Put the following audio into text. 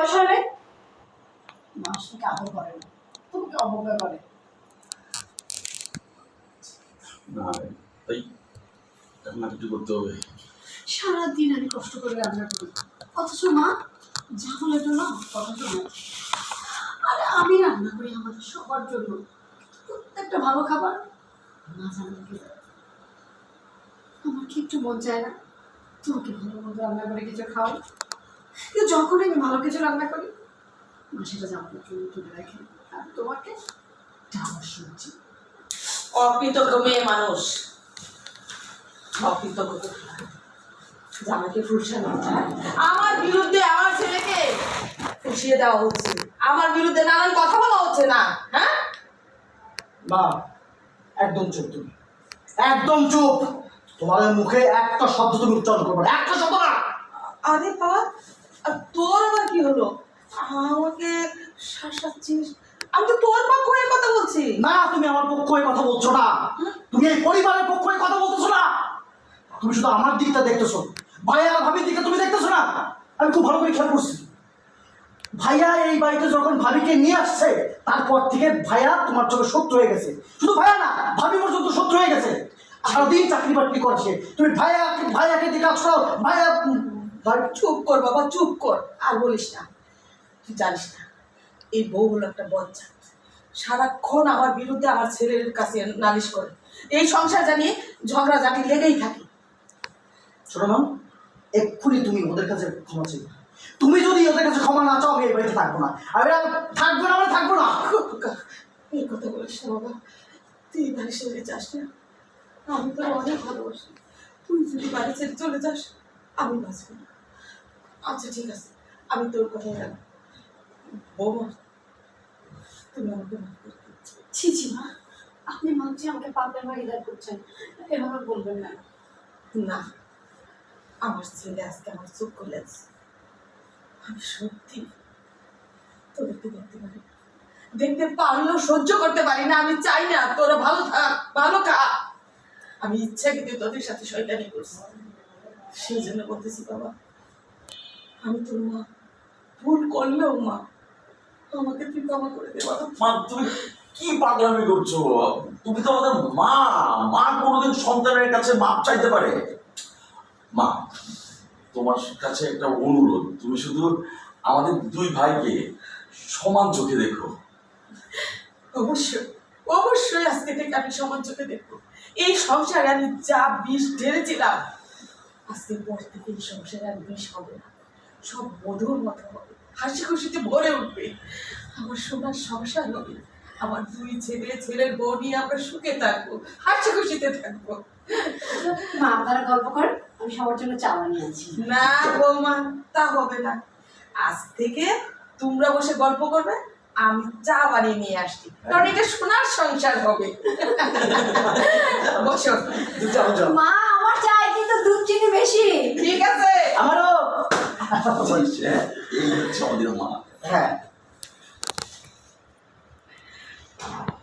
আসলে মাসটাকে আদর করে না, তোমাকে অবজ্ঞা করে। না তাই রান্না কিছু করতে হবে। সারাদিন আমি কষ্ট করে রান্না করি, অথচ মা যা বলে তো না কথা শোনে। আরে আমি রান্না করি আমাদের সবার জন্য, প্রত্যেকটা ভালো খাবার মা জানে কি। আমার কি একটু মন চায় না তোমাকে ভালো মন্দ রান্না করে কিছু খাও? কিন্তু যখন আমি ভালো কিছু রান্না করি মা সেটা জামার জন্য তুলে রাখে, আর তোমাকে ডাবার সবজি। অকৃতজ্ঞ মেয়ে মানুষ, অকৃতজ্ঞ জামাকে ফুলসানো। আমার বিরুদ্ধে আমার ছেলেকে ফুসিয়ে দেওয়া হচ্ছে, আমার বিরুদ্ধে নানান কথা বলা হচ্ছে না। হ্যাঁ মা একদম চুপ, তুমি একদম চুপ। তোমার মুখে একটা শব্দ তুমি উচ্চারণ করবে না, একটা শব্দ না। আরে বাবা, তোর আবার কি হলো? আমাকে শাসাচ্ছিস? আমি তো তোর পক্ষ হয়ে কথা বলছি না, তুমি আমার পক্ষ হয়ে কথা বলছো না, তুমি এই পরিবারের পক্ষ হয়ে কথা বলতেছো না। তুমি শুধু আমার দিকটা দেখতেছো, ভাইয়া আর ভাবির দিকটা তুমি দেখতেছো না। আমি খুব ভালো করে খেয়াল করছি, ভাইয়া এই বাড়িতে যখন ভাবিকে নিয়ে আসছে তারপর থেকে ভাইয়া তোমার চোখে শত্রু হয়ে গেছে। শুধু ভাইয়া না, ভাবি পর্যন্ত শত্রু হয়ে গেছে। সারাদিন চাকরি বাকরি করছে, তুমি ভাইয়াকে দিকে আসো। ভাইয়া চুপ কর বাবা, চুপ কর, আর বলিস না। তুই জানিস না এই বউ হলো একটা বজ্জা, সারাক্ষণ আমার বিরুদ্ধে আমার ছেলের কাছে নালিশ করে। এই সংসার জানিয়ে ঝগড়াঝাটি লেগেই থাকে। শোনো না, এক্ষুনি তুমি ওদের কাছে ক্ষমা চাইবে। তুমি যদি ওদের কাছে ক্ষমা না চাও আমি এই বাড়িতে থাকবো না। আমি থাকবো না, আমি থাকবো না। এই কথা বলিস না বাবা, তুই বাড়ি ছেড়ে যাস না। আমি তোর অনেক ভালোবাসি, তুই যদি বাড়ি ছেড়ে চলে যাস আমি বাঁচবো না। আচ্ছা ঠিক আছে, আমি তোর কথাই রাখবো। বৌমা, তুমি আমাকে মাফ করে দিও। ছি ছি মা, আপনি মানছি আমাকে পাপের ভাগিদার করছেন, এভাবে বলবেন না। না, আমার ছেলে আজকে আমার চোখ খুলে আছে। আমি সত্যি তোদেরকে দেখতে পারি, দেখতে পারলেও সহ্য করতে পারি না। আমি চাই না তোরা ভালো থাক, ভালো খা। আমি ইচ্ছাকৃত তোদের সাথে শয়তানি করছি, সেই জন্য বলতেছি বাবা, আমি তোর মা, ভুল করলেও মা আমাকে তুই ক্ষমা করে দে বাবা। মা তুমি কি পাগলামি করছো? তুমি তো আমাদের মা, মা কোনোদিন সন্তানের কাছে মাপ চাইতে পারে? মা তোমার কাছে একটা অনুরোধ, তুমি শুধু আমাদের দুই ভাইকে সমান চোখে দেখো। অবশ্যই অবশ্যই আজকে থেকে আমি সমান চোখে দেখবো। এই সংসারে আমি যা বিষ ঢেলেছিলাম, আজকের পর থেকে এই সংসারে আর বিষ হবে না, সব মধুর মতো হবে, হাসি খুশিতে ভরে উঠবে। আমার সোনার সংসার হবে, আমার দুই ছেলের বউ নিয়ে আমরা সুখে থাকবো, হাসি খুশিতে থাকবো। মা আপনারা গল্প করেন, আমি সবার জন্য চা বানিয়ে আনছি। না বৌমা, তা হবে না। আজ থেকে তোমরা বসে গল্প করবে, আমি চা বানিয়ে নিয়ে আসছি, কারণ এটা সোনার সংসার হবে। বসো। মা আমার চাই কিন্তু দুধ চিনি বেশি। ঠিক আছে। আমারও। এই হচ্ছে আমাদের মা। হ্যাঁ।